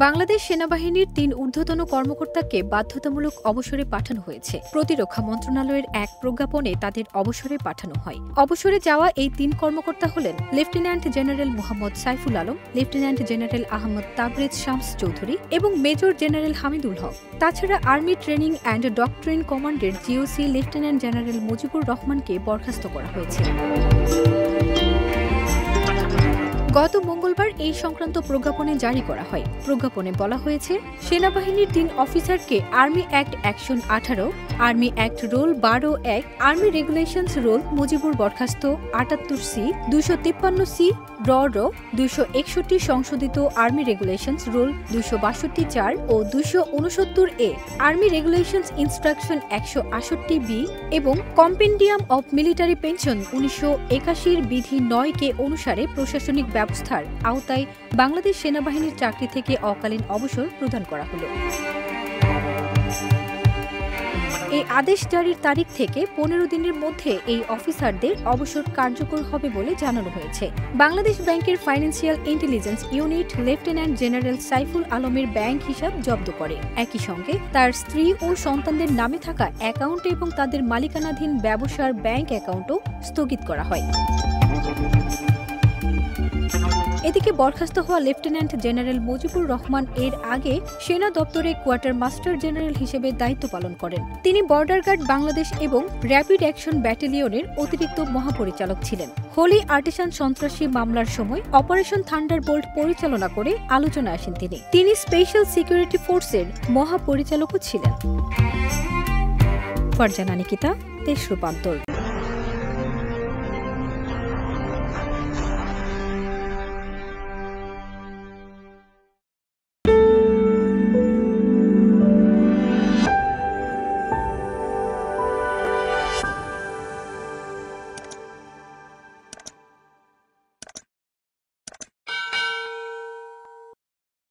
বাংলাদেশ সেনাবাহিনীর ৩ ঊর্ধ্বতন কর্মকর্তাকে বাধ্যতামূলক অবসরে পাঠানো হয়েছে। প্রতিরক্ষা মন্ত্রণালয়ের এক প্রজ্ঞাপনে তাদের অবসরে পাঠানো হয়। অবসরে যাওয়া এই ৩ কর্মকর্তা হলেন lieutenant general Mohammad Saiful Alam, lieutenant general Ahmad Tabrez Shams Chowdhury এবং মেজর জেনারেল হামিদুল হক। তাছাড়া আর্মি ট্রেনিং অ্যান্ড ডক্ট্রিন কমান্ডের জিওসি লেফটেন্যান্ট জেনারেল মুজিবুর রহমানকে বরখাস্ত করা হয়েছে। গত মঙ্গলবার এই সংক্রান্ত প্রজ্ঞাপনে জারি করা হয়। প্রজ্ঞাপনে বলা হয়েছে, সেনাবাহিনীর ৩ অফিসারকে army act action ১৮, army act rule ১২-১, আর্মি রেগুলেশনস রোল মুজিবুর বরখাস্ত ৭৮C, ২৫৩C র ২৬১ সংশোধিত আর্মি রেগুলেশনস রোল ২৬২-৪ ও ২৬৯A, আর্মি রেগুলেশনস ইনস্ট্রাকশন ১৬৮B এবং কম্পেন্ডিয়াম অব মিলিটারি পেনশন ১৯৮১ বিধি ৯ অনুসারে প্রশাসনিক ব্যবস্থার আওতায় বাংলাদেশ সেনাবাহিনীর চাকরি থেকে অকালীন অবসর প্রদান করা হল। এই আদেশ জারির তারিখ থেকে ১৫ দিনের মধ্যে এই অফিসারদের অবসর কার্যকর হবে বলে জানানো হয়েছে। বাংলাদেশ ব্যাংকের financial intelligence unit lieutenant general Saiful আলমের ব্যাংক হিসাব জব্দ করে। একই সঙ্গে তার স্ত্রী ও সন্তানদের নামে থাকা অ্যাকাউন্ট এবং তাদের মালিকানাধীন ব্যবসার ব্যাংক অ্যাকাউন্টও স্থগিত করা হয়। এদিকে বরখাস্ত হওয়া লেফটেন্যান্ট জেনারেল মুজিবুর রহমান এর আগে সেনা দপ্তরে কোয়ার্টার মাস্টার জেনারেল হিসেবে দায়িত্ব পালন করেন। তিনি বর্ডার গার্ড বাংলাদেশ এবং র্যাপিড অ্যাকশন ব্যাটালিয়নের অতিরিক্ত মহাপরিচালক ছিলেন। হোলি আর্টিসান সন্ত্রাসী মামলার সময় অপারেশন থান্ডারবোল্ট পরিচালনা করে আলোচনায় আসেন তিনি স্পেশাল সিকিউরিটি ফোর্সের মহাপরিচালকও ছিলেন। ফারজানা নিকিতা, দেশ রূপান্তর।